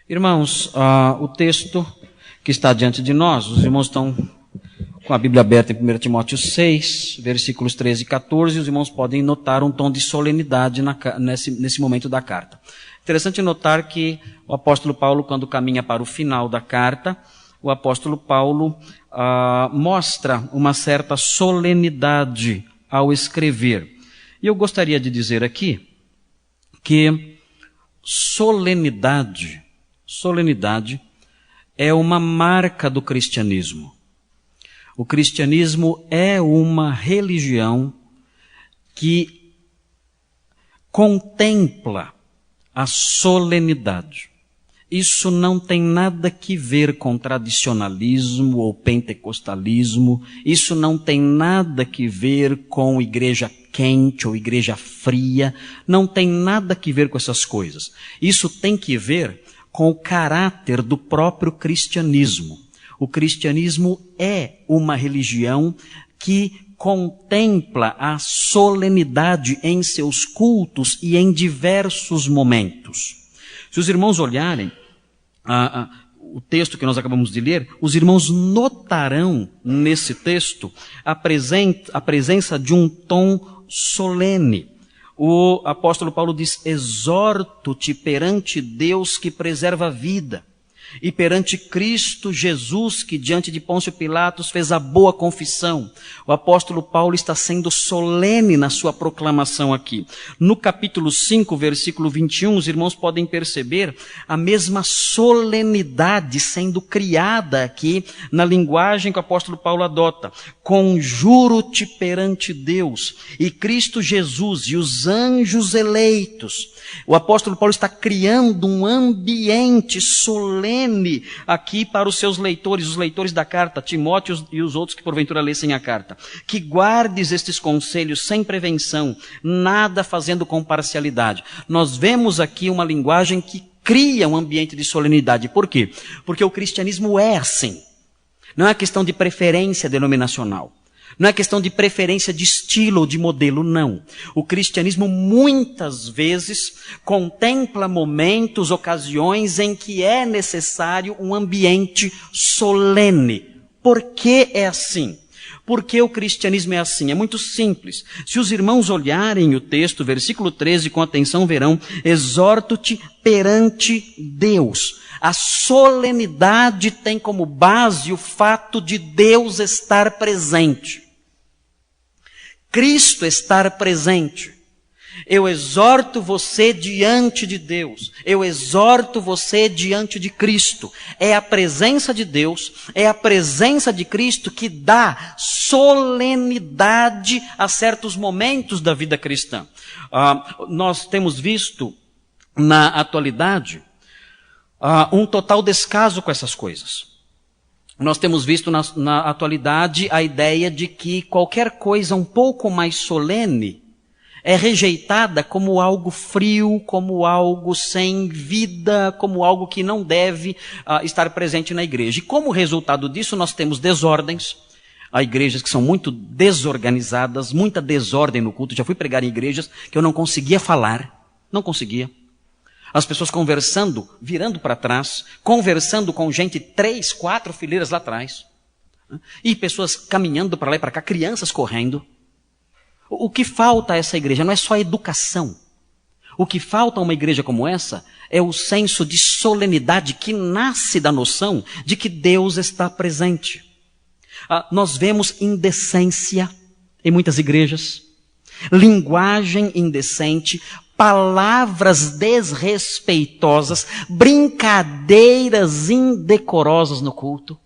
Irmãos, o texto que está diante de nós, os irmãos estão com a Bíblia aberta em 1 Timóteo 6, versículos 13 e 14, e os irmãos podem notar um tom de solenidade nesse momento da carta. Interessante notar que o apóstolo Paulo, quando caminha para o final da carta, o apóstolo Paulo mostra uma certa solenidade ao escrever. E eu gostaria de dizer aqui que solenidade é uma marca do cristianismo. O cristianismo é uma religião que contempla a solenidade. Isso não tem nada que ver com tradicionalismo ou pentecostalismo. Isso não tem nada que ver com igreja quente ou igreja fria. Não tem nada que ver com essas coisas. Isso tem que ver com o caráter do próprio cristianismo. O cristianismo é uma religião que contempla a solenidade em seus cultos e em diversos momentos. Se os irmãos olharem o texto que nós acabamos de ler, os irmãos notarão nesse texto a presença de um tom solene. O apóstolo Paulo diz: exorto-te perante Deus que preserva a vida, e perante Cristo Jesus, que diante de Pôncio Pilatos fez a boa confissão. O apóstolo Paulo está sendo solene na sua proclamação aqui. No capítulo 5, versículo 21, os irmãos podem perceber a mesma solenidade sendo criada aqui na linguagem que o apóstolo Paulo adota. Conjuro-te perante Deus e Cristo Jesus e os anjos eleitos. O apóstolo Paulo está criando um ambiente solene aqui para os seus leitores, os leitores da carta, Timóteo e os outros que porventura lessem a carta. Que guardes estes conselhos sem prevenção, nada fazendo com parcialidade. Nós vemos aqui uma linguagem que cria um ambiente de solenidade. Por quê? Porque o cristianismo é assim. Não é questão de preferência denominacional. Não é questão de preferência de estilo ou de modelo, não. O cristianismo muitas vezes contempla momentos, ocasiões em que é necessário um ambiente solene. Por que é assim? Porque o cristianismo é assim? É muito simples. Se os irmãos olharem o texto, versículo 13, com atenção verão: exorto-te perante Deus. A solenidade tem como base o fato de Deus estar presente. Cristo estar presente. Eu exorto você diante de Deus. Eu exorto você diante de Cristo. É a presença de Deus, é a presença de Cristo que dá solenidade a certos momentos da vida cristã. Nós temos visto na atualidade um total descaso com essas coisas. Nós temos visto na atualidade a ideia de que qualquer coisa um pouco mais solene é rejeitada como algo frio, como algo sem vida, como algo que não deve estar presente na igreja. E como resultado disso, nós temos desordens. Há igrejas que são muito desorganizadas, muita desordem no culto. Já fui pregar em igrejas que eu não conseguia falar, não conseguia. As pessoas conversando, virando para trás, conversando com gente 3, 4 fileiras lá atrás. E pessoas caminhando para lá e para cá, crianças correndo. O que falta a essa igreja não é só educação. O que falta a uma igreja como essa é o senso de solenidade que nasce da noção de que Deus está presente. Nós vemos indecência em muitas igrejas, linguagem indecente, palavras desrespeitosas, brincadeiras indecorosas no culto.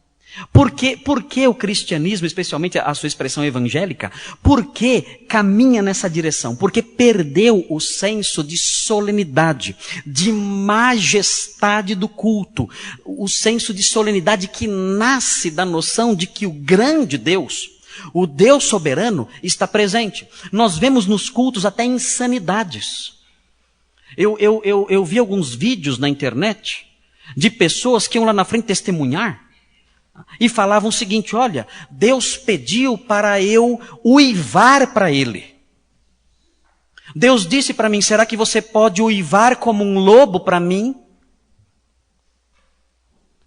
Por que o cristianismo, especialmente a sua expressão evangélica, por que caminha nessa direção? Porque perdeu o senso de solenidade, de majestade do culto, o senso de solenidade que nasce da noção de que o grande Deus, o Deus soberano, está presente. Nós vemos nos cultos até insanidades. Eu vi alguns vídeos na internet de pessoas que iam lá na frente testemunhar e falavam o seguinte: olha, Deus pediu para eu uivar para Ele. Deus disse para mim: será que você pode uivar como um lobo para mim?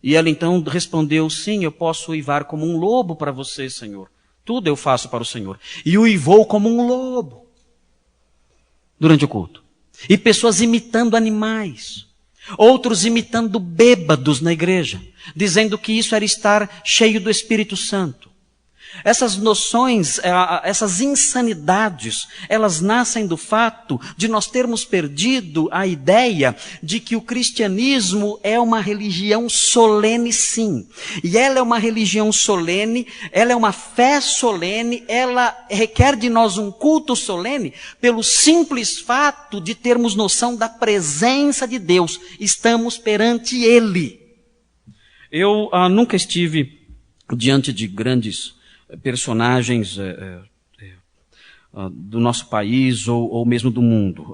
E ela então respondeu, sim, eu posso uivar como um lobo para você, Senhor. Tudo eu faço para o Senhor. E uivou como um lobo durante o culto. E pessoas imitando animais. Outros imitando bêbados na igreja, dizendo que isso era estar cheio do Espírito Santo. Essas noções, essas insanidades, elas nascem do fato de nós termos perdido a ideia de que o cristianismo é uma religião solene, sim. E ela é uma religião solene, ela é uma fé solene, ela requer de nós um culto solene pelo simples fato de termos noção da presença de Deus. Estamos perante Ele. Eu nunca estive diante de grandes personagens do nosso país ou mesmo do mundo.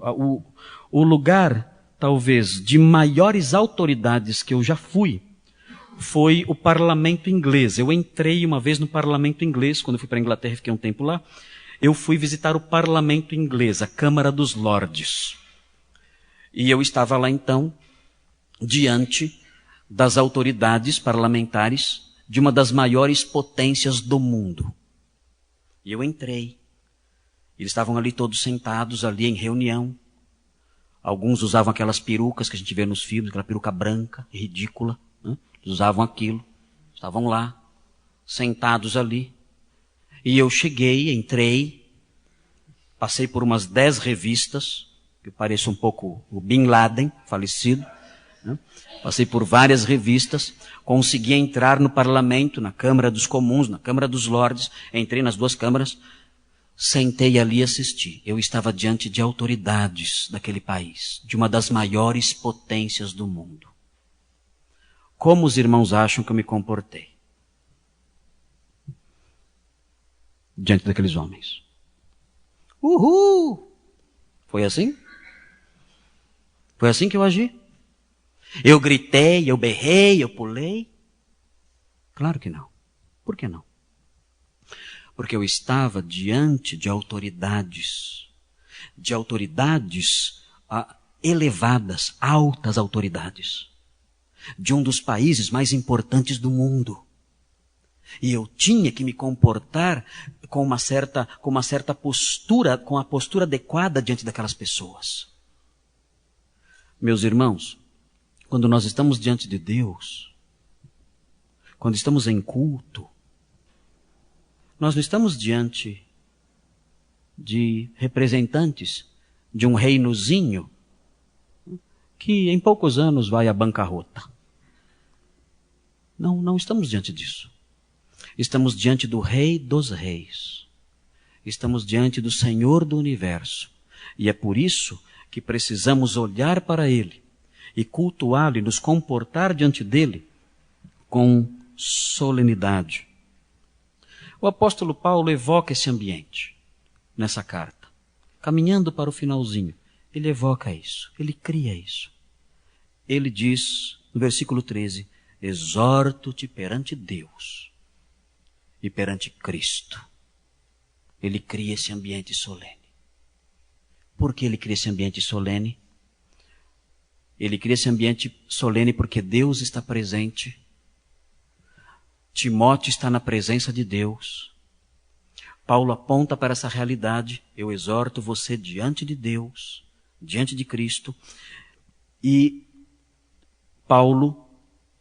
O lugar, talvez, de maiores autoridades que eu já fui foi o parlamento inglês. Eu entrei uma vez no parlamento inglês, quando eu fui para a Inglaterra e fiquei um tempo lá. Eu fui visitar o parlamento inglês, a Câmara dos Lordes. E eu estava lá então, diante das autoridades parlamentares de uma das maiores potências do mundo. E eu entrei. Eles estavam ali todos sentados, ali em reunião. Alguns usavam aquelas perucas que a gente vê nos filmes, aquela peruca branca, ridícula. Né? Eles usavam aquilo. Estavam lá, sentados ali. E eu cheguei, entrei, passei por umas 10 revistas, que pareço um pouco o Bin Laden, falecido. Né? Passei por várias revistas, consegui entrar no parlamento, na Câmara dos Comuns, na Câmara dos Lordes, entrei nas 2 câmaras, sentei ali e assisti. Eu estava diante de autoridades daquele país, de uma das maiores potências do mundo. Como os irmãos acham que eu me comportei diante daqueles homens? Uhul! Foi assim? Foi assim que eu agi? Eu gritei, eu berrei, eu pulei? Claro que não. Por que não? Porque eu estava diante de autoridades elevadas, altas autoridades, de um dos países mais importantes do mundo. E eu tinha que me comportar com uma certa postura, com a postura adequada diante daquelas pessoas. Meus irmãos, quando nós estamos diante de Deus, quando estamos em culto, nós não estamos diante de representantes de um reinozinho que em poucos anos vai à bancarrota. Não estamos diante disso. Estamos diante do Rei dos Reis. Estamos diante do Senhor do Universo. E é por isso que precisamos olhar para Ele e cultuá-lo e nos comportar diante dele com solenidade. O apóstolo Paulo evoca esse ambiente nessa carta. Caminhando para o finalzinho, ele evoca isso, ele cria isso. Ele diz, no versículo 13, exorto-te perante Deus e perante Cristo. Ele cria esse ambiente solene. Por que ele cria esse ambiente solene? Ele cria esse ambiente solene porque Deus está presente. Timóteo está na presença de Deus. Paulo aponta para essa realidade. Eu exorto você diante de Deus, diante de Cristo. E Paulo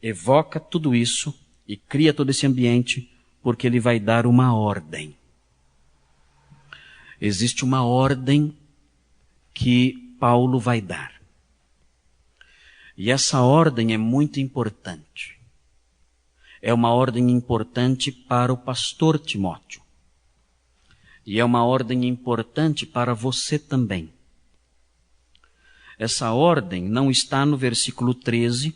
evoca tudo isso e cria todo esse ambiente porque ele vai dar uma ordem. Existe uma ordem que Paulo vai dar. E essa ordem é muito importante. É uma ordem importante para o pastor Timóteo. E é uma ordem importante para você também. Essa ordem não está no versículo 13.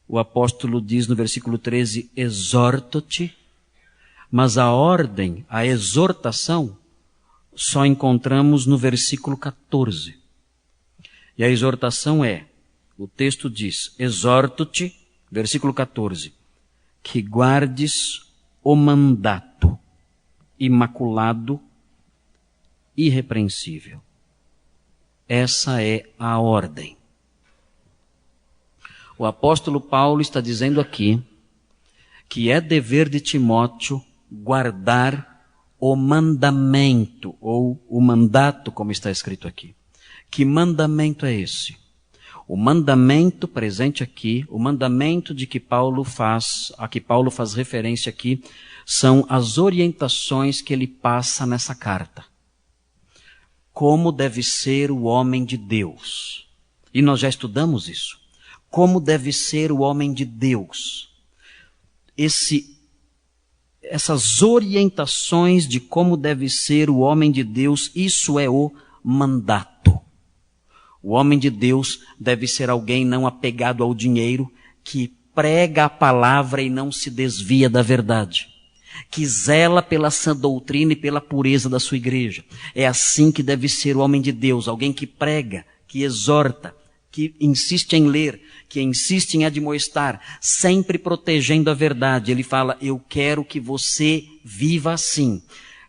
O apóstolo diz no versículo 13, exorto-te. Mas a ordem, a exortação, só encontramos no versículo 14. E a exortação é, o texto diz, exorto-te, versículo 14, que guardes o mandato imaculado, irrepreensível. Essa é a ordem. O apóstolo Paulo está dizendo aqui que é dever de Timóteo guardar o mandamento, ou o mandato, como está escrito aqui. Que mandamento é esse? O mandamento presente aqui, o mandamento de que a que Paulo faz referência aqui, são as orientações que ele passa nessa carta. Como deve ser o homem de Deus. E nós já estudamos isso. Como deve ser o homem de Deus. Essas orientações de como deve ser o homem de Deus, isso é o mandato. O homem de Deus deve ser alguém não apegado ao dinheiro, que prega a palavra e não se desvia da verdade, que zela pela sã doutrina e pela pureza da sua igreja. É assim que deve ser o homem de Deus, alguém que prega, que exorta, que insiste em ler, que insiste em admoestar, sempre protegendo a verdade. Ele fala, eu quero que você viva assim.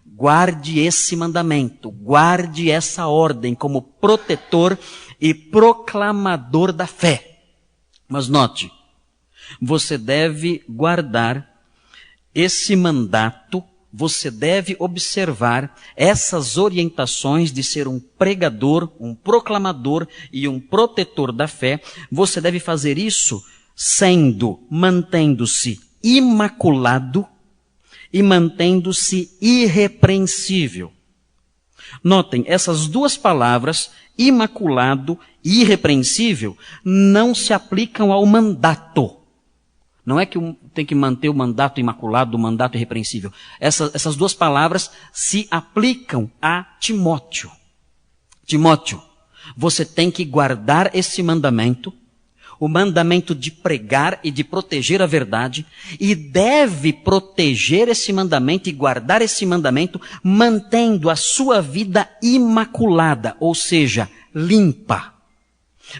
Guarde esse mandamento, guarde essa ordem como protetor e proclamador da fé. Mas note, você deve guardar esse mandato, você deve observar essas orientações de ser um pregador, um proclamador e um protetor da fé. Você deve fazer isso mantendo-se imaculado e mantendo-se irrepreensível. Notem, essas duas palavras, imaculado e irrepreensível, não se aplicam ao mandato. Não é que tem que manter o mandato imaculado do mandato irrepreensível. Essas duas palavras se aplicam a Timóteo. Timóteo, você tem que guardar esse mandamento, o mandamento de pregar e de proteger a verdade, e deve proteger esse mandamento e guardar esse mandamento, mantendo a sua vida imaculada, ou seja, limpa.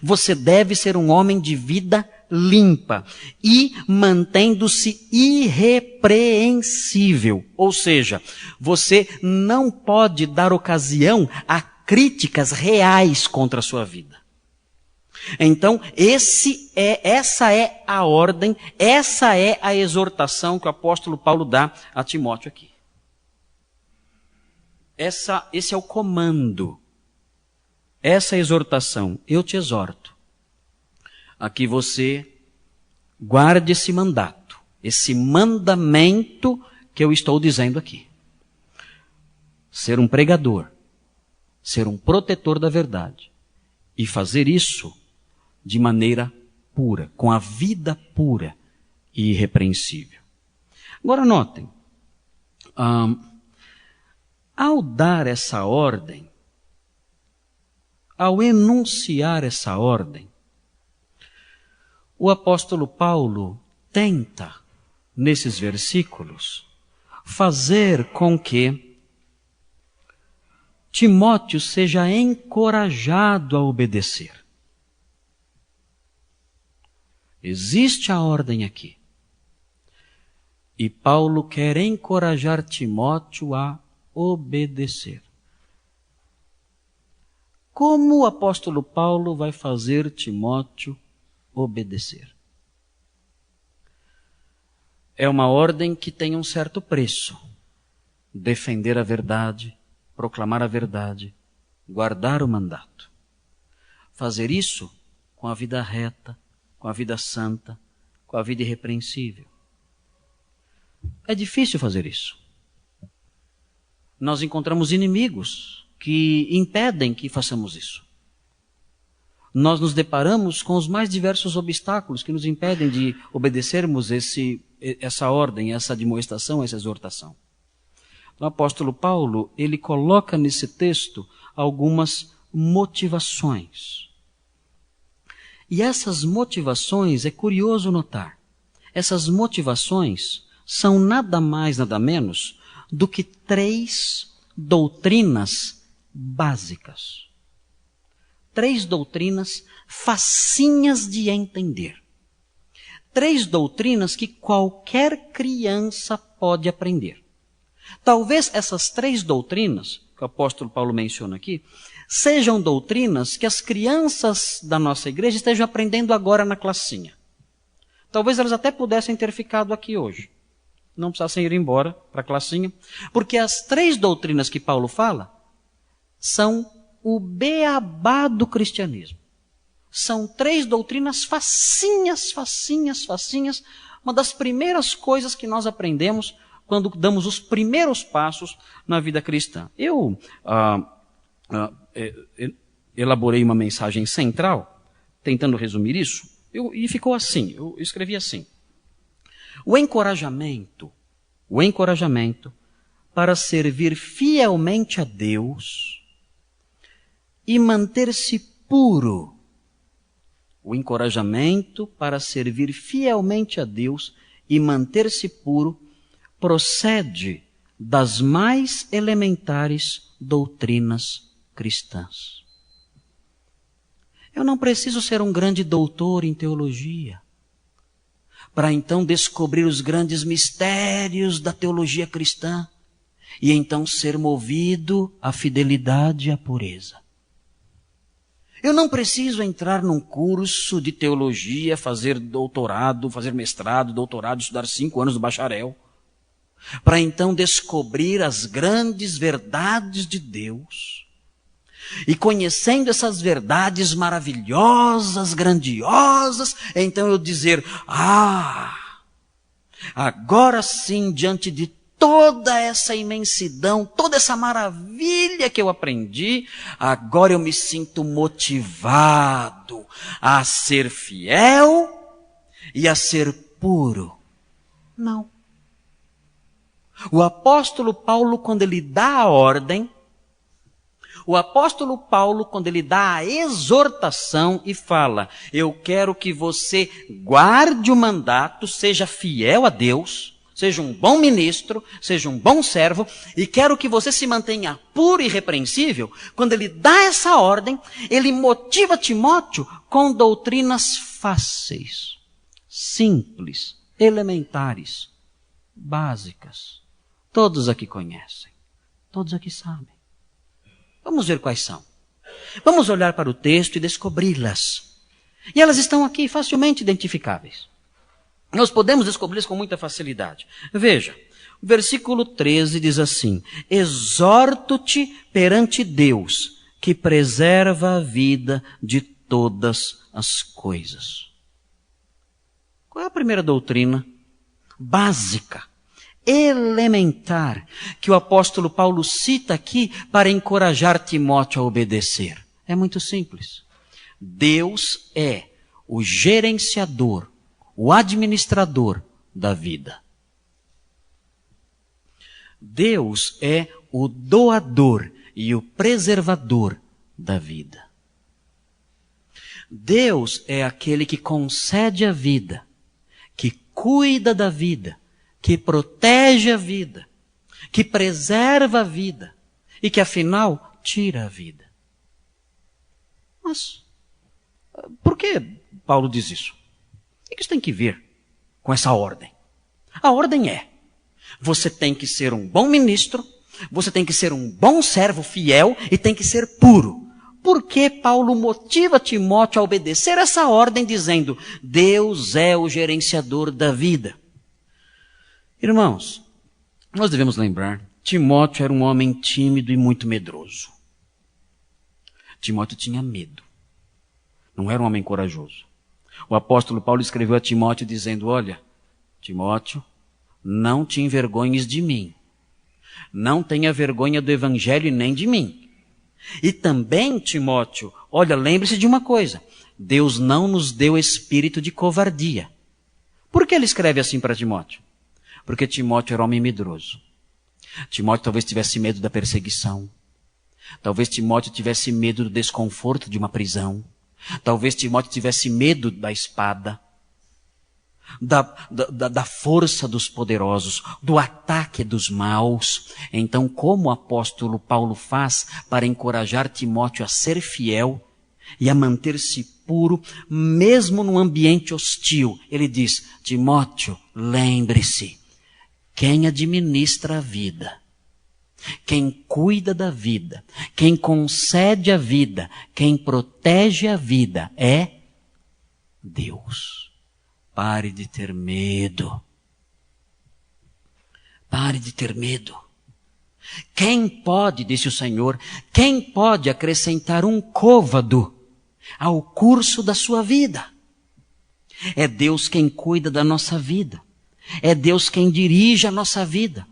Você deve ser um homem de vida limpa e mantendo-se irrepreensível. Ou seja, você não pode dar ocasião a críticas reais contra a sua vida. Então, essa é a ordem, essa é a exortação que o apóstolo Paulo dá a Timóteo aqui. Esse é o comando. Essa exortação, eu te exorto a que você guarde esse mandato, esse mandamento que eu estou dizendo aqui. Ser um pregador, ser um protetor da verdade e fazer isso de maneira pura, com a vida pura e irrepreensível. Agora notem, ao dar essa ordem, ao enunciar essa ordem, o apóstolo Paulo tenta, nesses versículos, fazer com que Timóteo seja encorajado a obedecer. Existe a ordem aqui. E Paulo quer encorajar Timóteo a obedecer. Como o apóstolo Paulo vai fazer Timóteo obedecer? É uma ordem que tem um certo preço. Defender a verdade, proclamar a verdade, guardar o mandato. Fazer isso com a vida reta, com a vida santa, com a vida irrepreensível. É difícil fazer isso. Nós encontramos inimigos que impedem que façamos isso. Nós nos deparamos com os mais diversos obstáculos que nos impedem de obedecermos essa ordem, essa admoestação, essa exortação. O apóstolo Paulo, ele coloca nesse texto algumas motivações. E essas motivações, é curioso notar, essas motivações são nada mais, nada menos do que 3 doutrinas básicas. 3 doutrinas facinhas de entender. 3 doutrinas que qualquer criança pode aprender. Talvez essas 3 doutrinas, que o apóstolo Paulo menciona aqui, sejam doutrinas que as crianças da nossa igreja estejam aprendendo agora na classinha. Talvez elas até pudessem ter ficado aqui hoje. Não precisassem ir embora para a classinha. Porque as 3 doutrinas que Paulo fala são o beabá do cristianismo. São 3 doutrinas facinhas. Uma das primeiras coisas que nós aprendemos quando damos os primeiros passos na vida cristã. Eu elaborei uma mensagem central, tentando resumir isso, e ficou assim, eu escrevi assim. O encorajamento para servir fielmente a Deus e manter-se puro. O encorajamento para servir fielmente a Deus e manter-se puro procede das mais elementares doutrinas cristãs. Eu não preciso ser um grande doutor em teologia para então descobrir os grandes mistérios da teologia cristã e então ser movido à fidelidade e à pureza. Eu não preciso entrar num curso de teologia, fazer doutorado, fazer mestrado, doutorado, estudar 5 anos do bacharel, para então descobrir as grandes verdades de Deus. E conhecendo essas verdades maravilhosas, grandiosas, então eu dizer, agora sim, diante de toda essa imensidão, toda essa maravilha que eu aprendi, agora eu me sinto motivado a ser fiel e a ser puro. Não. O apóstolo Paulo, quando ele dá a ordem, quando ele dá a exortação e fala, eu quero que você guarde o mandato, seja fiel a Deus, seja um bom ministro, seja um bom servo, e quero que você se mantenha puro e irrepreensível. Quando ele dá essa ordem, ele motiva Timóteo com doutrinas fáceis, simples, elementares, básicas. Todos aqui conhecem, todos aqui sabem. Vamos ver quais são. Vamos olhar para o texto e descobri-las. E elas estão aqui facilmente identificáveis. Nós podemos descobri-las com muita facilidade. Veja, o versículo 13 diz assim, exorto-te perante Deus, que preserva a vida de todas as coisas. Qual é a primeira doutrina básica, elementar, que o apóstolo Paulo cita aqui para encorajar Timóteo a obedecer? É muito simples. Deus é o gerenciador, o administrador da vida. Deus é o doador e o preservador da vida. Deus é aquele que concede a vida, que cuida da vida, que protege a vida, que preserva a vida e que afinal tira a vida. Mas por que Paulo diz isso? O que isso tem que ver com essa ordem? A ordem é, você tem que ser um bom ministro, você tem que ser um bom servo fiel e tem que ser puro. Por que Paulo motiva Timóteo a obedecer essa ordem dizendo, Deus é o gerenciador da vida? Irmãos, nós devemos lembrar, Timóteo era um homem tímido e muito medroso. Timóteo tinha medo. Não era um homem corajoso. O apóstolo Paulo escreveu a Timóteo dizendo, olha, Timóteo, não te envergonhes de mim. Não tenha vergonha do evangelho nem de mim. E também, Timóteo, olha, lembre-se de uma coisa. Deus não nos deu espírito de covardia. Por que ele escreve assim para Timóteo? Porque Timóteo era homem medroso. Timóteo talvez tivesse medo da perseguição. Talvez Timóteo tivesse medo do desconforto de uma prisão. Talvez Timóteo tivesse medo da espada, da força dos poderosos, do ataque dos maus. Então, como o apóstolo Paulo faz para encorajar Timóteo a ser fiel e a manter-se puro, mesmo num ambiente hostil? Ele diz, Timóteo, lembre-se, quem administra a vida, quem cuida da vida, quem concede a vida, quem protege a vida é Deus. Pare de ter medo. Pare de ter medo. Quem pode, disse o Senhor, quem pode acrescentar um côvado ao curso da sua vida? É Deus quem cuida da nossa vida. É Deus quem dirige a nossa vida.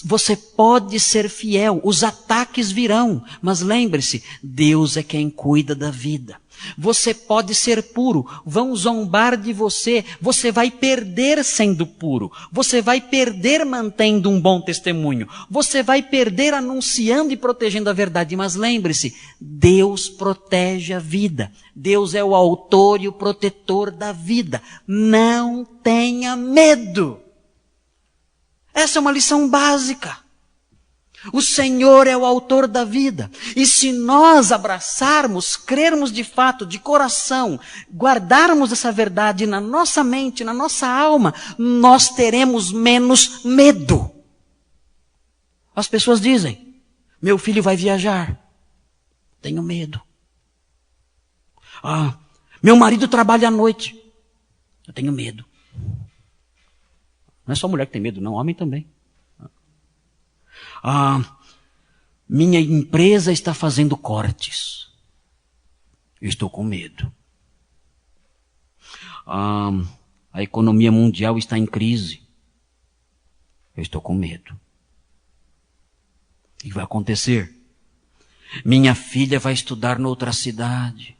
Você pode ser fiel, os ataques virão, mas lembre-se, Deus é quem cuida da vida. Você pode ser puro, vão zombar de você, você vai perder sendo puro, você vai perder mantendo um bom testemunho, você vai perder anunciando e protegendo a verdade, mas lembre-se, Deus protege a vida, Deus é o autor e o protetor da vida, não tenha medo. Essa é uma lição básica. O Senhor é o autor da vida. E se nós abraçarmos, crermos de fato, de coração, guardarmos essa verdade na nossa mente, na nossa alma, nós teremos menos medo. As pessoas dizem, meu filho vai viajar. Tenho medo. Meu marido trabalha à noite. Eu tenho medo. Não é só mulher que tem medo, não, homem também. Minha empresa está fazendo cortes. Eu estou com medo. A economia mundial está em crise. Eu estou com medo. O que vai acontecer? Minha filha vai estudar noutra cidade.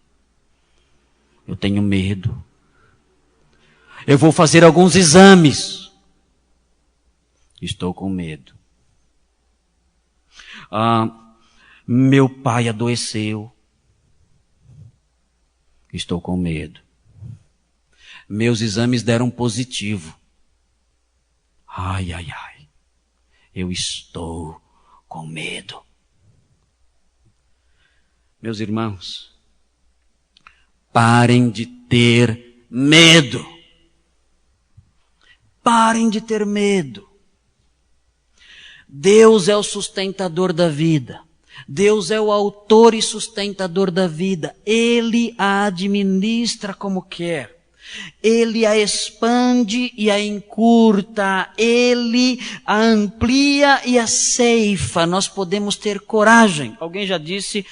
Eu tenho medo. Eu vou fazer alguns exames. Estou com medo. Meu pai adoeceu. Estou com medo. Meus exames deram positivo. Ai. Eu estou com medo. Meus irmãos, parem de ter medo. Parem de ter medo. Deus é o sustentador da vida. Deus é o autor e sustentador da vida. Ele a administra como quer. Ele a expande e a encurta. Ele a amplia e a ceifa. Nós podemos ter coragem. Alguém já disse,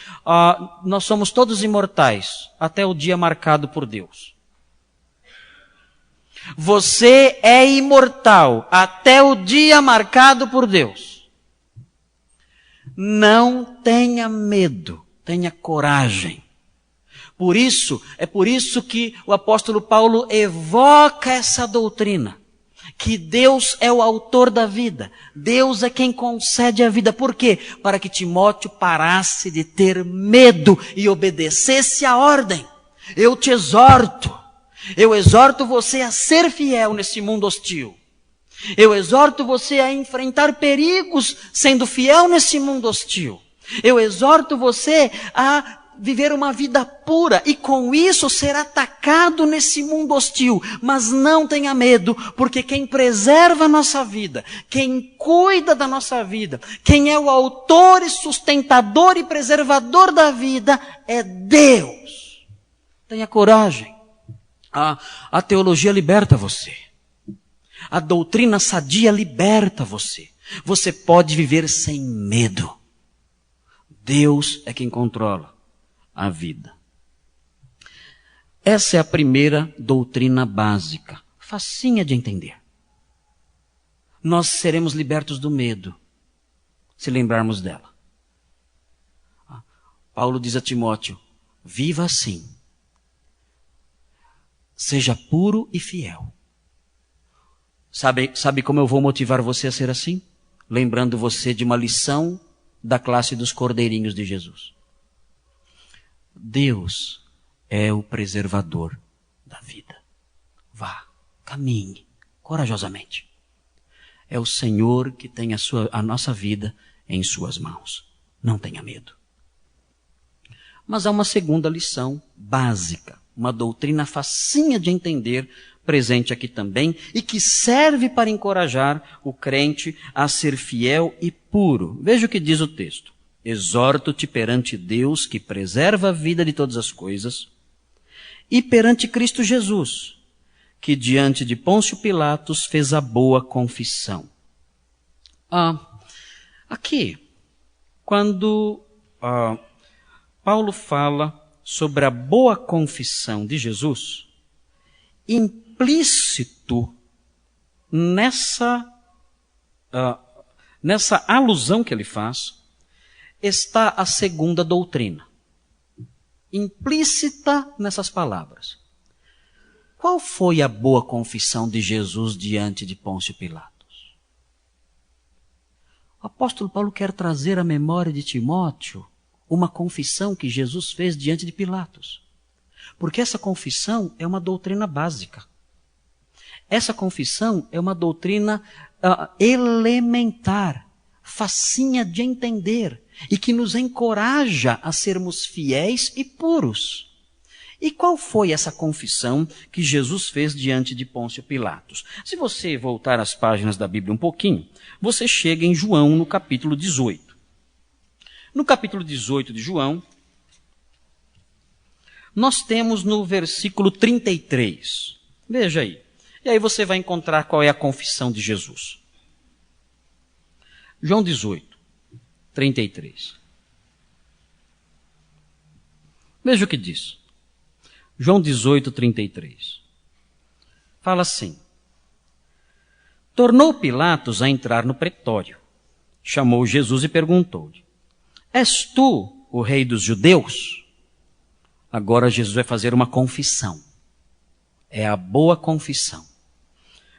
nós somos todos imortais, até o dia marcado por Deus. Você é imortal até o dia marcado por Deus. Não tenha medo, tenha coragem. É por isso que o apóstolo Paulo evoca essa doutrina, que Deus é o autor da vida, Deus é quem concede a vida. Por quê? Para que Timóteo parasse de ter medo e obedecesse a ordem. Eu te exorto. Eu exorto você a ser fiel nesse mundo hostil. Eu exorto você a enfrentar perigos sendo fiel nesse mundo hostil. Eu exorto você a viver uma vida pura e com isso ser atacado nesse mundo hostil. Mas não tenha medo, porque quem preserva a nossa vida, quem cuida da nossa vida, quem é o autor e sustentador e preservador da vida é Deus. Tenha coragem. A teologia liberta você. A doutrina sadia liberta você. Você pode viver sem medo. Deus é quem controla a vida. Essa é a primeira doutrina básica, facinha de entender. Nós seremos libertos do medo, se lembrarmos dela. Paulo diz a Timóteo, viva assim. Seja puro e fiel. Sabe como eu vou motivar você a ser assim? Lembrando você de uma lição da classe dos cordeirinhos de Jesus. Deus é o preservador da vida. Vá, caminhe corajosamente. É o Senhor que tem a nossa vida em suas mãos. Não tenha medo. Mas há uma segunda lição básica. Uma doutrina facinha de entender, presente aqui também, e que serve para encorajar o crente a ser fiel e puro. Veja o que diz o texto. Exorto-te perante Deus, que preserva a vida de todas as coisas, e perante Cristo Jesus, que diante de Pôncio Pilatos fez a boa confissão. Aqui, quando Paulo fala sobre a boa confissão de Jesus, implícito nessa alusão que ele faz, está a segunda doutrina. Implícita nessas palavras. Qual foi a boa confissão de Jesus diante de Pôncio Pilatos? O apóstolo Paulo quer trazer à memória de Timóteo uma confissão que Jesus fez diante de Pilatos. Porque essa confissão é uma doutrina básica. Essa confissão é uma doutrina elementar, facinha de entender e que nos encoraja a sermos fiéis e puros. E qual foi essa confissão que Jesus fez diante de Pôncio Pilatos? Se você voltar às páginas da Bíblia um pouquinho, você chega em João no capítulo 18. No capítulo 18 de João, nós temos no versículo 33. Veja aí. E aí você vai encontrar qual é a confissão de Jesus. João 18, 33. Veja o que diz. João 18, 33. Fala assim. Tornou Pilatos a entrar no pretório. Chamou Jesus e perguntou-lhe: És tu o rei dos judeus? Agora Jesus vai fazer uma confissão. É a boa confissão.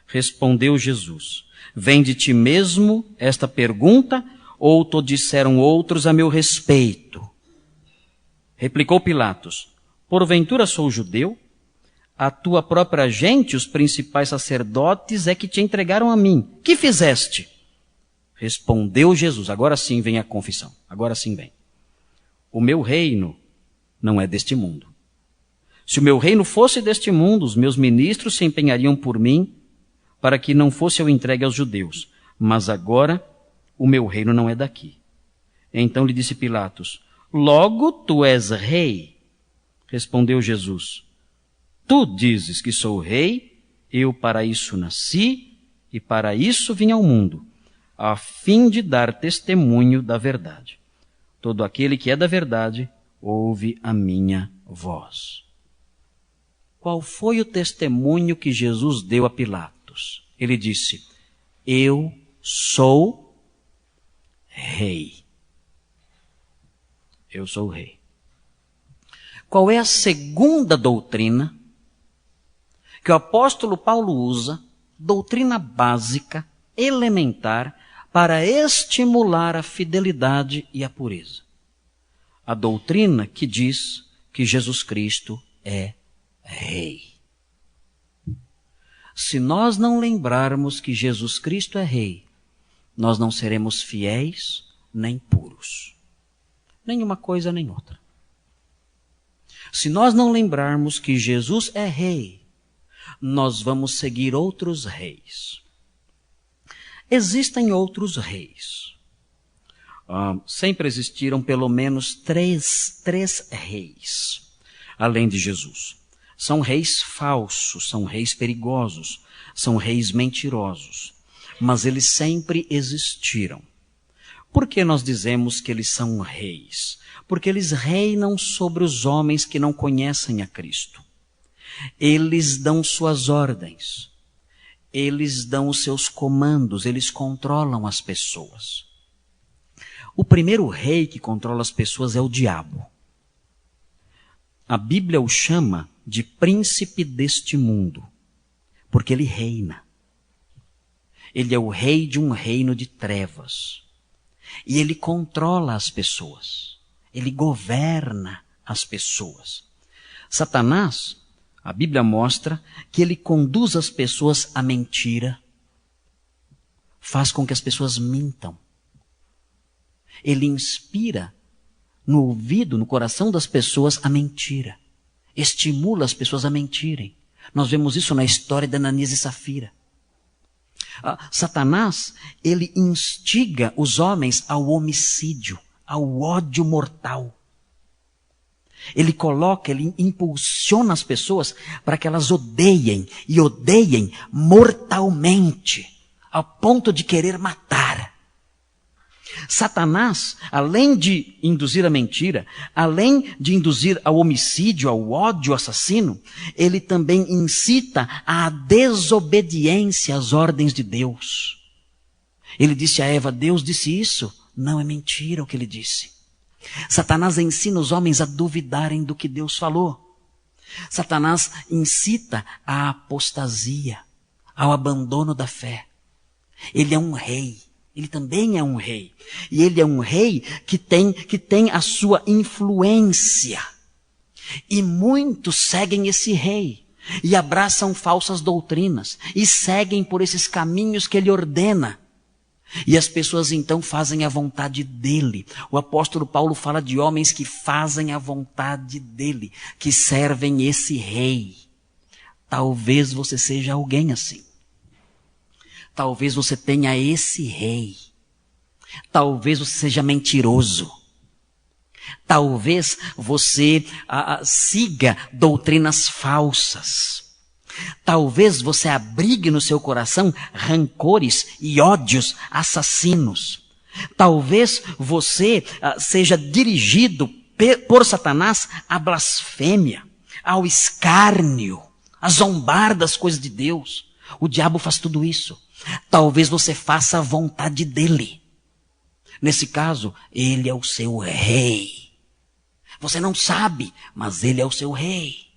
Respondeu Jesus: Vem de ti mesmo esta pergunta, ou te disseram outros a meu respeito? Replicou Pilatos: Porventura sou judeu? A tua própria gente, os principais sacerdotes, é que te entregaram a mim. Que fizeste? Respondeu Jesus. Agora sim vem a confissão. Agora sim vem. O meu reino não é deste mundo. Se o meu reino fosse deste mundo, os meus ministros se empenhariam por mim para que não fosse eu entregue aos judeus. Mas agora o meu reino não é daqui. Então lhe disse Pilatos: Logo tu és rei? Respondeu Jesus: Tu dizes que sou rei, eu para isso nasci e para isso vim ao mundo, a fim de dar testemunho da verdade. Todo aquele que é da verdade ouve a minha voz. Qual foi o testemunho que Jesus deu a Pilatos? Ele disse: Eu sou rei. Eu sou rei. Qual é a segunda doutrina que o apóstolo Paulo usa, doutrina básica, elementar, para estimular a fidelidade e a pureza? A doutrina que diz que Jesus Cristo é rei. Se nós não lembrarmos que Jesus Cristo é rei, nós não seremos fiéis nem puros. Nenhuma coisa nem outra. Se nós não lembrarmos que Jesus é rei, nós vamos seguir outros reis. Existem outros reis. Sempre existiram pelo menos três reis, além de Jesus. São reis falsos, são reis perigosos, são reis mentirosos. Mas eles sempre existiram. Por que nós dizemos que eles são reis? Porque eles reinam sobre os homens que não conhecem a Cristo. Eles dão suas ordens. Eles dão os seus comandos, eles controlam as pessoas. O primeiro rei que controla as pessoas é o diabo. A Bíblia o chama de príncipe deste mundo, porque ele reina. Ele é o rei de um reino de trevas. E ele controla as pessoas. Ele governa as pessoas. Satanás, a Bíblia mostra que ele conduz as pessoas à mentira. Faz com que as pessoas mintam. Ele inspira no ouvido, no coração das pessoas a mentira. Estimula as pessoas a mentirem. Nós vemos isso na história de Ananias e Safira. Satanás, ele instiga os homens ao homicídio, ao ódio mortal. Ele impulsiona as pessoas para que elas odeiem, e odeiem mortalmente, ao ponto de querer matar. Satanás, além de induzir a mentira, além de induzir ao homicídio, ao ódio assassino, ele também incita à desobediência às ordens de Deus. Ele disse a Eva: Deus disse isso? Não, é mentira o que ele disse. Satanás ensina os homens a duvidarem do que Deus falou. Satanás incita à apostasia, ao abandono da fé. Ele é um rei. Ele também é um rei. E ele é um rei que tem a sua influência. E muitos seguem esse rei. E abraçam falsas doutrinas. E seguem por esses caminhos que ele ordena. E as pessoas então fazem a vontade dele. O apóstolo Paulo fala de homens que fazem a vontade dele. Que servem esse rei. Talvez você seja alguém assim. Talvez você tenha esse rei. Talvez você seja mentiroso. Talvez você siga doutrinas falsas. Talvez você abrigue no seu coração rancores e ódios assassinos. Talvez você seja dirigido por Satanás à blasfêmia, ao escárnio, a zombar das coisas de Deus. O diabo faz tudo isso. Talvez você faça a vontade dele. Nesse caso, ele é o seu rei. Você não sabe, mas ele é o seu rei.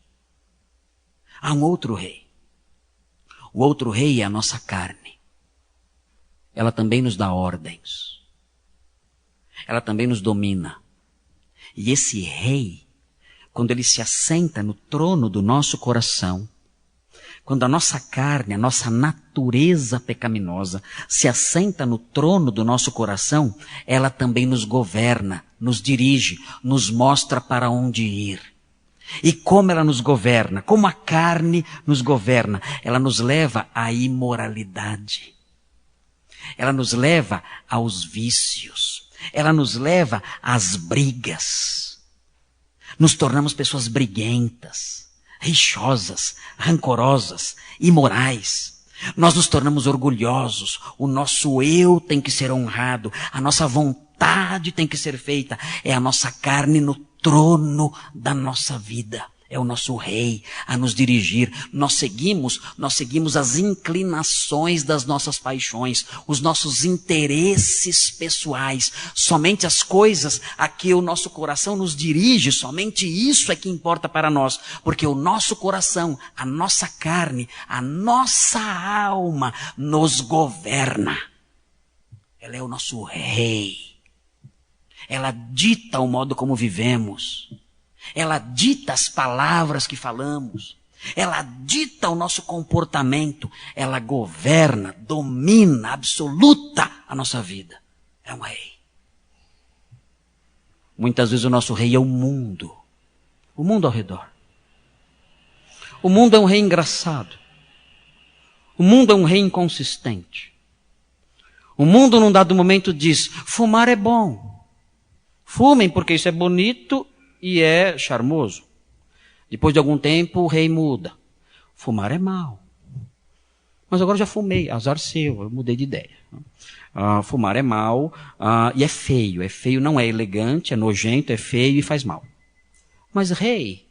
Há um outro rei. O outro rei é a nossa carne. Ela também nos dá ordens. Ela também nos domina. E esse rei, quando ele se assenta no trono do nosso coração, quando a nossa carne, a nossa natureza pecaminosa se assenta no trono do nosso coração, ela também nos governa, nos dirige, nos mostra para onde ir. E como ela nos governa, como a carne nos governa, ela nos leva à imoralidade. Ela nos leva aos vícios. Ela nos leva às brigas. Nos tornamos pessoas briguentas, rixosas, rancorosas, imorais. Nós nos tornamos orgulhosos. O nosso eu tem que ser honrado. A nossa vontade tem que ser feita. É a nossa carne no trono da nossa vida. É o nosso rei a nos dirigir. Nós seguimos as inclinações das nossas paixões, os nossos interesses pessoais. Somente as coisas a que o nosso coração nos dirige, somente isso é que importa para nós. Porque o nosso coração, a nossa carne, a nossa alma nos governa. Ela é o nosso rei. Ela dita o modo como vivemos. Ela dita as palavras que falamos. Ela dita o nosso comportamento. Ela governa, domina, absoluta a nossa vida. É um rei. Muitas vezes o nosso rei é o mundo. O mundo ao redor. O mundo é um rei engraçado. O mundo é um rei inconsistente. O mundo num dado momento diz: fumar é bom. Fumem porque isso é bonito e é charmoso. Depois de algum tempo o rei muda. Fumar é mal. Mas agora eu já fumei, azar seu, eu mudei de ideia. Fumar é mal e é feio. É feio, não é elegante, é nojento, é feio e faz mal. Mas rei,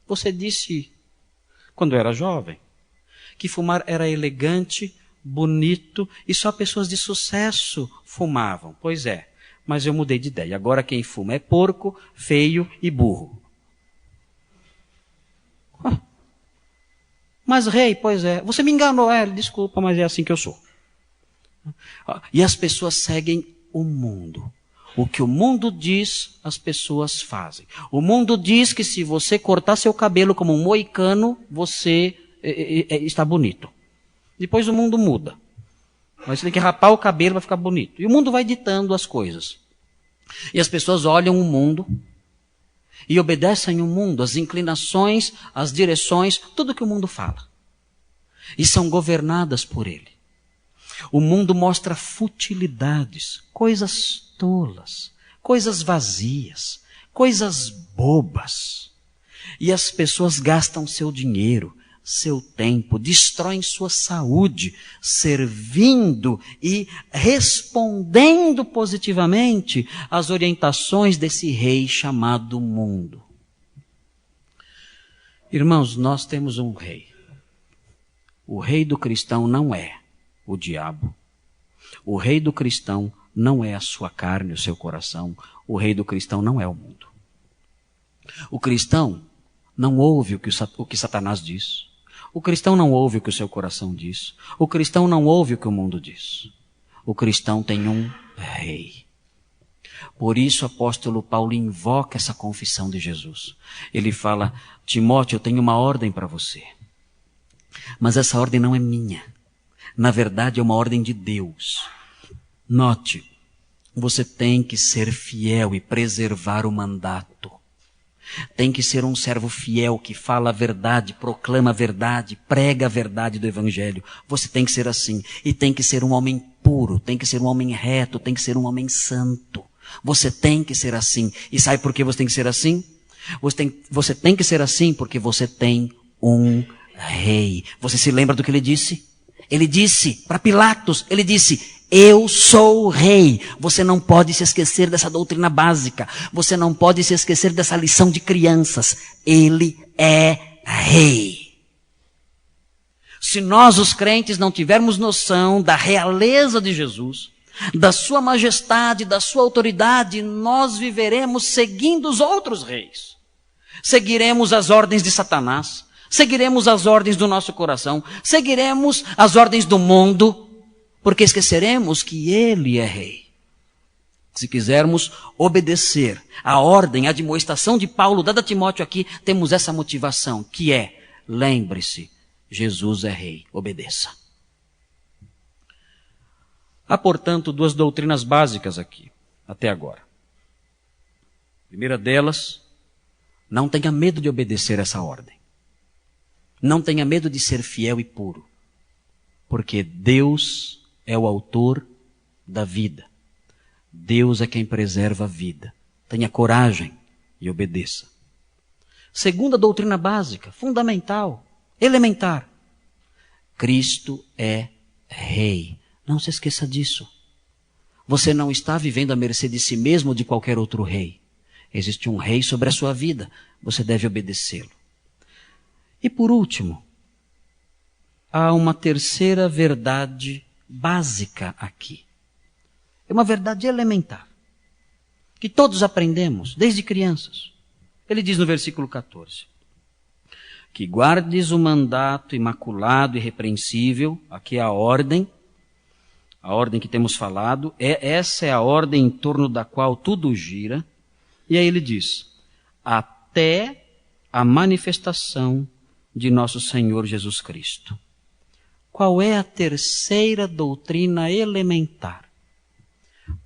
você disse, quando eu era jovem, que fumar era elegante, bonito e só pessoas de sucesso fumavam. Pois é. Mas eu mudei de ideia. Agora quem fuma é porco, feio e burro. Mas rei, pois é. Você me enganou, desculpa, mas é assim que eu sou. E as pessoas seguem o mundo. O que o mundo diz, as pessoas fazem. O mundo diz que se você cortar seu cabelo como um moicano, você está bonito. Depois o mundo muda. Mas você tem que rapar o cabelo para ficar bonito. E o mundo vai ditando as coisas. E as pessoas olham o mundo e obedecem o mundo, as inclinações, as direções, tudo que o mundo fala. E são governadas por ele. O mundo mostra futilidades, coisas tolas, coisas vazias, coisas bobas. E as pessoas gastam seu dinheiro, seu tempo, destroem sua saúde, servindo e respondendo positivamente às orientações desse rei chamado mundo. Irmãos, nós temos um rei. O rei do cristão não é o diabo. O rei do cristão não é a sua carne, o seu coração. O rei do cristão não é o mundo. O cristão não ouve o que Satanás diz. O cristão não ouve o que o seu coração diz. O cristão não ouve o que o mundo diz. O cristão tem um rei. Por isso o apóstolo Paulo invoca essa confissão de Jesus. Ele fala: Timóteo, eu tenho uma ordem para você. Mas essa ordem não é minha. Na verdade é uma ordem de Deus. Note, você tem que ser fiel e preservar o mandato. Tem que ser um servo fiel que fala a verdade, proclama a verdade, prega a verdade do Evangelho. Você tem que ser assim. E tem que ser um homem puro, tem que ser um homem reto, tem que ser um homem santo. Você tem que ser assim. E sabe por que você tem que ser assim? Você tem que ser assim porque você tem um rei. Você se lembra do que ele disse? Ele disse para Pilatos, ele disse: eu sou o rei. Você não pode se esquecer dessa doutrina básica. Você não pode se esquecer dessa lição de crianças. Ele é rei. Se nós, os crentes, não tivermos noção da realeza de Jesus, da sua majestade, da sua autoridade, nós viveremos seguindo os outros reis. Seguiremos as ordens de Satanás, seguiremos as ordens do nosso coração, seguiremos as ordens do mundo, porque esqueceremos que Ele é rei. Se quisermos obedecer a ordem, a admoestação de Paulo dada a Timóteo aqui, temos essa motivação, que é: lembre-se, Jesus é rei, obedeça. Há, portanto, duas doutrinas básicas aqui, até agora. A primeira delas, não tenha medo de obedecer essa ordem. Não tenha medo de ser fiel e puro, porque Deus é o autor da vida. Deus é quem preserva a vida. Tenha coragem e obedeça. Segunda doutrina básica, fundamental, elementar. Cristo é rei. Não se esqueça disso. Você não está vivendo à mercê de si mesmo ou de qualquer outro rei. Existe um rei sobre a sua vida. Você deve obedecê-lo. E por último, há uma terceira verdade básica aqui. É uma verdade elementar, que todos aprendemos desde crianças. Ele diz no versículo 14, que guardes o mandato imaculado e irrepreensível, aqui é a ordem que temos falado, essa é a ordem em torno da qual tudo gira. E aí ele diz, até a manifestação de nosso Senhor Jesus Cristo. Qual é a terceira doutrina elementar?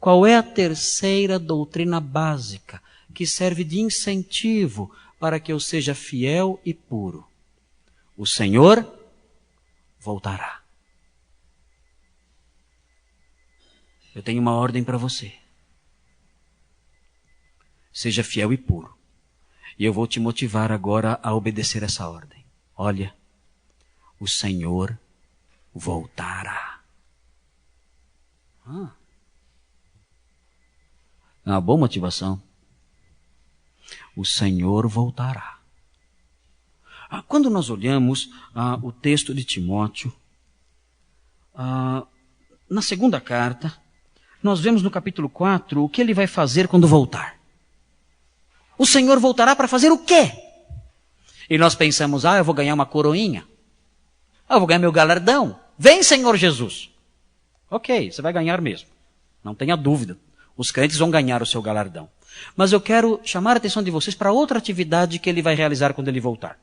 Qual é a terceira doutrina básica que serve de incentivo para que eu seja fiel e puro? O Senhor voltará. Eu tenho uma ordem para você. Seja fiel e puro. E eu vou te motivar agora a obedecer essa ordem. Olha, o Senhor voltará. É uma boa motivação. O Senhor voltará. Quando nós olhamos o texto de Timóteo, na segunda carta, nós vemos no capítulo 4 o que ele vai fazer quando voltar. O Senhor voltará para fazer o quê? E nós pensamos, eu vou ganhar uma coroinha. Eu vou ganhar meu galardão. Vem, Senhor Jesus. Ok, você vai ganhar mesmo. Não tenha dúvida. Os crentes vão ganhar o seu galardão. Mas eu quero chamar a atenção de vocês para outra atividade que ele vai realizar quando ele voltar.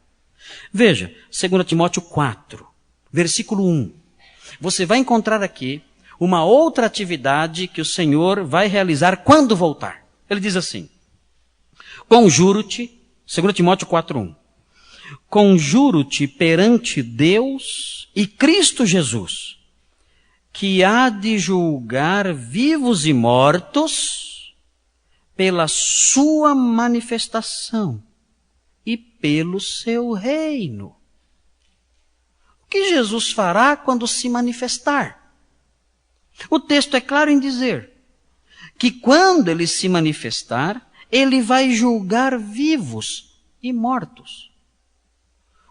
Veja, 2 Timóteo 4, versículo 1. Você vai encontrar aqui uma outra atividade que o Senhor vai realizar quando voltar. Ele diz assim, conjuro-te, 2 Timóteo 4:1, conjuro-te perante Deus e Cristo Jesus, que há de julgar vivos e mortos pela sua manifestação e pelo seu reino. O que Jesus fará quando se manifestar? O texto é claro em dizer que quando ele se manifestar, ele vai julgar vivos e mortos.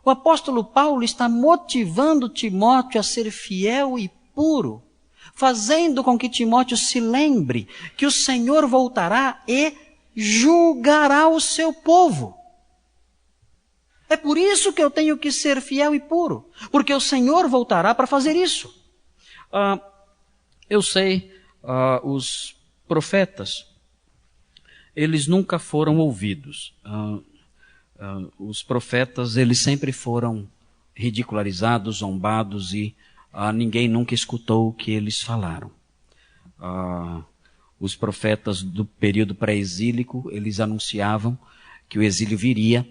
O apóstolo Paulo está motivando Timóteo a ser fiel e puro, fazendo com que Timóteo se lembre que o Senhor voltará e julgará o seu povo. É por isso que eu tenho que ser fiel e puro, porque o Senhor voltará para fazer isso. Eu sei, os profetas, eles nunca foram ouvidos. Os profetas, eles sempre foram ridicularizados, zombados e ninguém nunca escutou o que eles falaram. Os profetas do período pré-exílico, eles anunciavam que o exílio viria,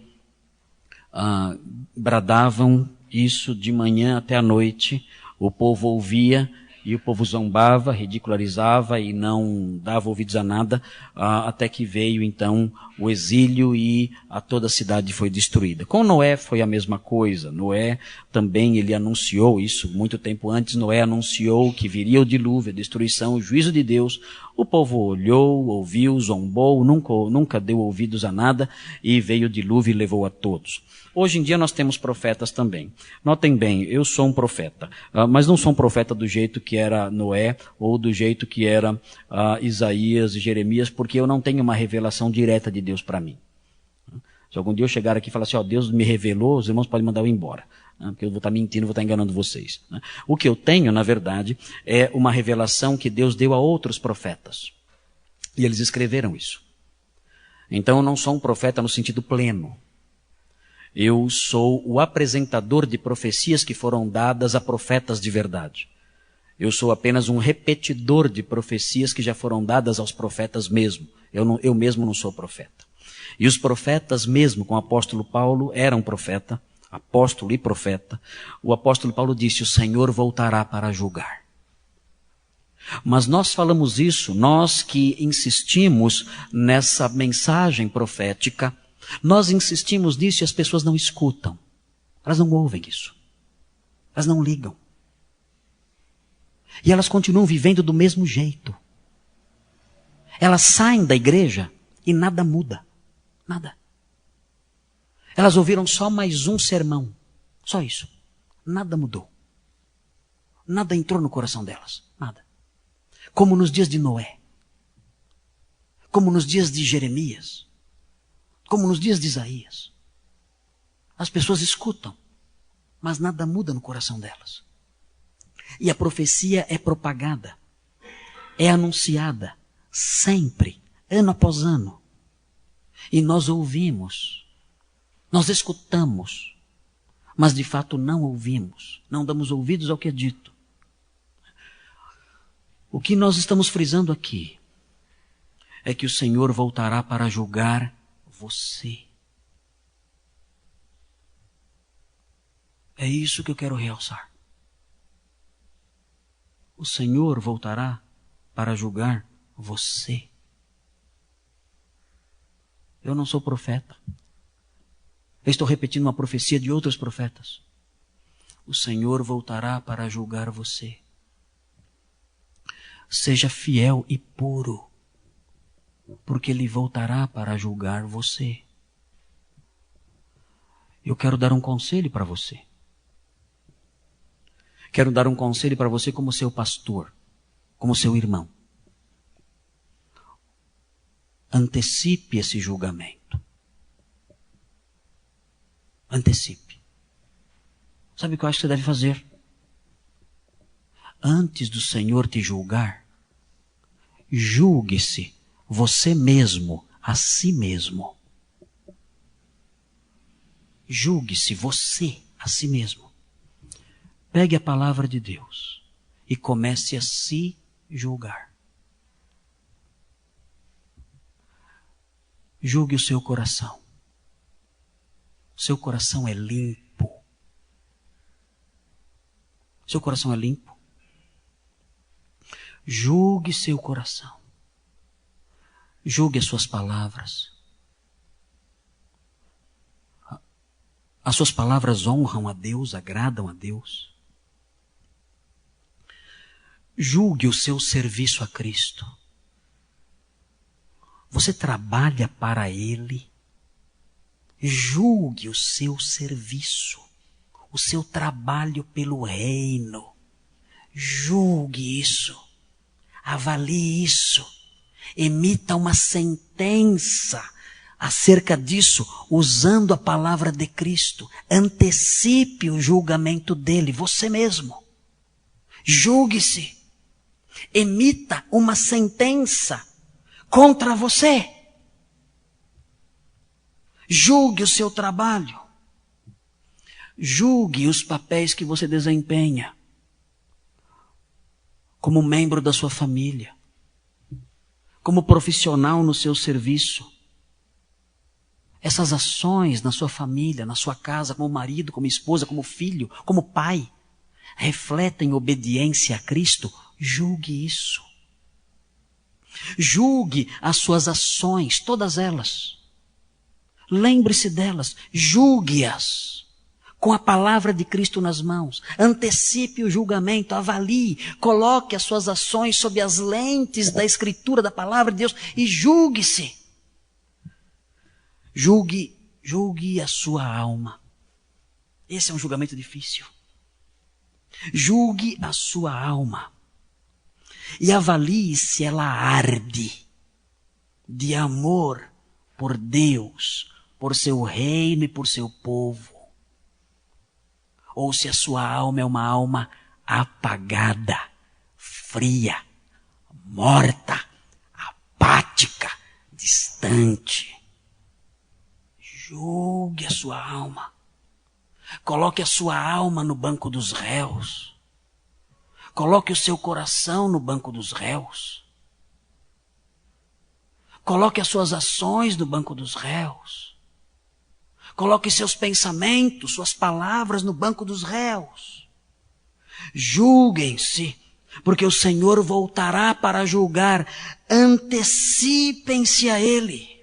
bradavam isso de manhã até a noite, o povo ouvia e o povo zombava, ridicularizava e não dava ouvidos a nada, até que veio então o exílio e toda a cidade foi destruída. Com Noé foi a mesma coisa. Noé também, ele anunciou isso, muito tempo antes Noé anunciou que viria o dilúvio, a destruição, o juízo de Deus. O povo olhou, ouviu, zombou, nunca deu ouvidos a nada e veio o dilúvio e levou a todos. Hoje em dia nós temos profetas também. Notem bem, eu sou um profeta, mas não sou um profeta do jeito que era Noé ou do jeito que era Isaías e Jeremias, porque eu não tenho uma revelação direta de Deus para mim. Se algum dia eu chegar aqui e falar assim, Deus me revelou, os irmãos podem mandar eu embora, porque eu vou estar mentindo, vou estar enganando vocês. O que eu tenho, na verdade, é uma revelação que Deus deu a outros profetas. E eles escreveram isso. Então eu não sou um profeta no sentido pleno. Eu sou o apresentador de profecias que foram dadas a profetas de verdade. Eu sou apenas um repetidor de profecias que já foram dadas aos profetas mesmo. Eu mesmo não sou profeta. E os profetas mesmo, com o apóstolo Paulo, eram profeta, apóstolo e profeta. O apóstolo Paulo disse, o Senhor voltará para julgar. Mas nós falamos isso, nós que insistimos nessa mensagem profética, nós insistimos nisso e as pessoas não escutam. Elas não ouvem isso. Elas não ligam. E elas continuam vivendo do mesmo jeito. Elas saem da igreja e nada muda. Nada. Elas ouviram só mais um sermão. Só isso. Nada mudou. Nada entrou no coração delas. Nada. Como nos dias de Noé. Como nos dias de Jeremias. Como nos dias de Isaías. As pessoas escutam, mas nada muda no coração delas. E a profecia é propagada, é anunciada, sempre, ano após ano. E nós ouvimos, nós escutamos, mas de fato não ouvimos, não damos ouvidos ao que é dito. O que nós estamos frisando aqui é que o Senhor voltará para julgar você. É isso que eu quero realçar. O Senhor voltará para julgar você. Eu não sou profeta. Eu estou repetindo uma profecia de outros profetas. O Senhor voltará para julgar você. Seja fiel e puro, porque Ele voltará para julgar você. Eu quero dar um conselho para você. Quero dar um conselho para você como seu pastor, como seu irmão. Antecipe esse julgamento. Antecipe. Sabe o que eu acho que você deve fazer? Antes do Senhor te julgar, julgue-se você mesmo, a si mesmo. Julgue-se você, a si mesmo. Pegue a palavra de Deus e comece a se julgar. Julgue o seu coração. Seu coração é limpo. Seu coração é limpo? Julgue seu coração. Julgue as suas palavras. As suas palavras honram a Deus, agradam a Deus. Julgue o seu serviço a Cristo. Você trabalha para Ele. Julgue o seu serviço, o seu trabalho pelo reino. Julgue isso. Avalie isso. Emita uma sentença acerca disso, usando a palavra de Cristo. Antecipe o julgamento dele, você mesmo. Julgue-se. Emita uma sentença contra você. Julgue o seu trabalho. Julgue os papéis que você desempenha como membro da sua família, como profissional no seu serviço. Essas ações na sua família, na sua casa, como marido, como esposa, como filho, como pai, refletem obediência a Cristo. Julgue isso. Julgue as suas ações, todas elas. Lembre-se delas, julgue-as com a palavra de Cristo nas mãos. Antecipe o julgamento, avalie, coloque as suas ações sob as lentes da Escritura, da palavra de Deus e julgue-se. Julgue a sua alma. Esse é um julgamento difícil. Julgue a sua alma e avalie se ela arde de amor por Deus, por seu reino e por seu povo. Ou se a sua alma é uma alma apagada, fria, morta, apática, distante. Julgue a sua alma. Coloque a sua alma no banco dos réus. Coloque o seu coração no banco dos réus. Coloque as suas ações no banco dos réus. Coloque seus pensamentos, suas palavras no banco dos réus. Julguem-se, porque o Senhor voltará para julgar. Antecipem-se a Ele.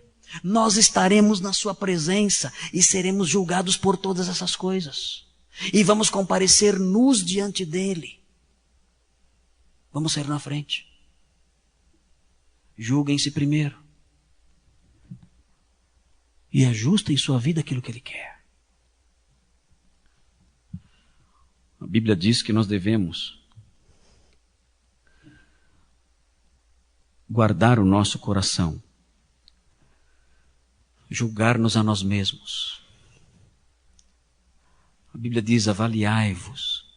Nós estaremos na sua presença e seremos julgados por todas essas coisas. E vamos comparecer nus diante dele. Vamos sair na frente. Julguem-se primeiro. E ajustem em sua vida aquilo que ele quer. A Bíblia diz que nós devemos guardar o nosso coração, julgar-nos a nós mesmos. A Bíblia diz: avaliai-vos,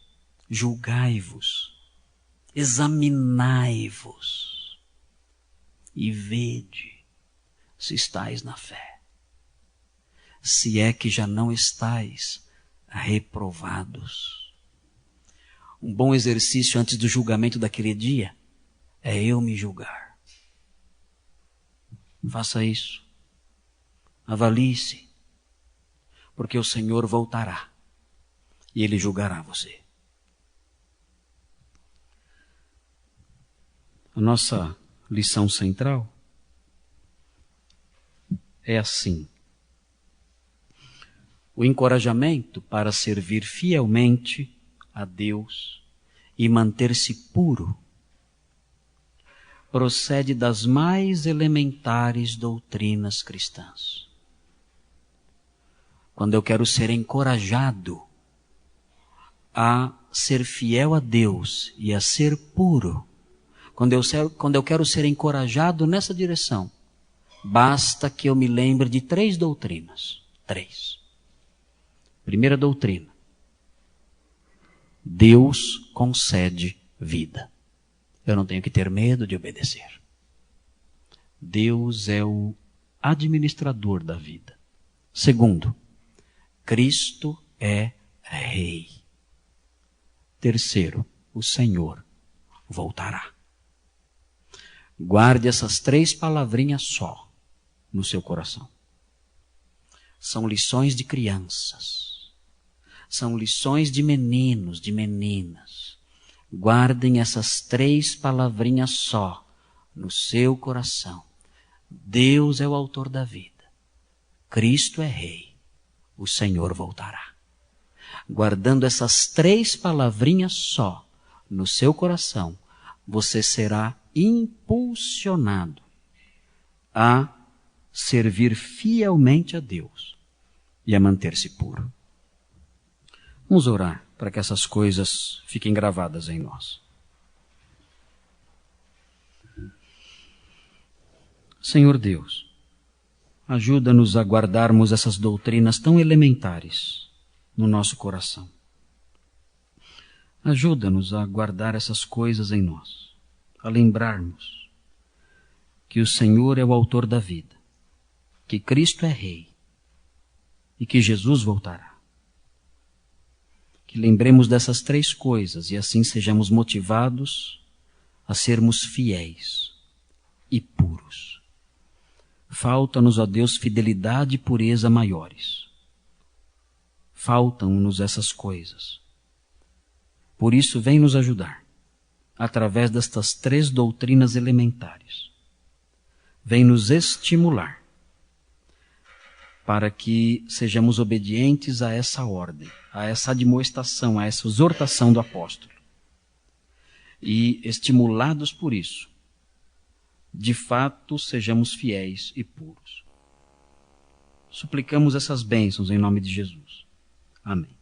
julgai-vos, examinai-vos e vede se estáis na fé. Se é que já não estáis reprovados. Um bom exercício antes do julgamento daquele dia é eu me julgar. Faça isso. Avalie-se. Porque o Senhor voltará e Ele julgará você. A nossa lição central é assim: o encorajamento para servir fielmente a Deus e manter-se puro procede das mais elementares doutrinas cristãs. Quando eu quero ser encorajado a ser fiel a Deus e a ser puro, quando eu quero ser encorajado nessa direção, basta que eu me lembre de 3 doutrinas. 3. Primeira doutrina: Deus concede vida. Eu não tenho que ter medo de obedecer. Deus é o administrador da vida. Segundo, Cristo é Rei. Terceiro, o Senhor voltará. Guarde essas 3 palavrinhas só no seu coração. São lições de crianças. São lições de meninos, de meninas. Guardem essas 3 palavrinhas só no seu coração. Deus é o autor da vida. Cristo é Rei. O Senhor voltará. Guardando essas 3 palavrinhas só no seu coração, você será impulsionado a servir fielmente a Deus e a manter-se puro. Vamos orar para que essas coisas fiquem gravadas em nós. Senhor Deus, ajuda-nos a guardarmos essas doutrinas tão elementares no nosso coração. Ajuda-nos a guardar essas coisas em nós, a lembrarmos que o Senhor é o autor da vida, que Cristo é Rei e que Jesus voltará. Que lembremos dessas 3 coisas e assim sejamos motivados a sermos fiéis e puros. Falta-nos, ó Deus, fidelidade e pureza maiores. Faltam-nos essas coisas. Por isso, vem nos ajudar, através destas 3 doutrinas elementares. Vem nos estimular, para que sejamos obedientes a essa ordem, a essa admoestação, a essa exortação do apóstolo. E, estimulados por isso, de fato sejamos fiéis e puros. Suplicamos essas bênçãos em nome de Jesus. Amém.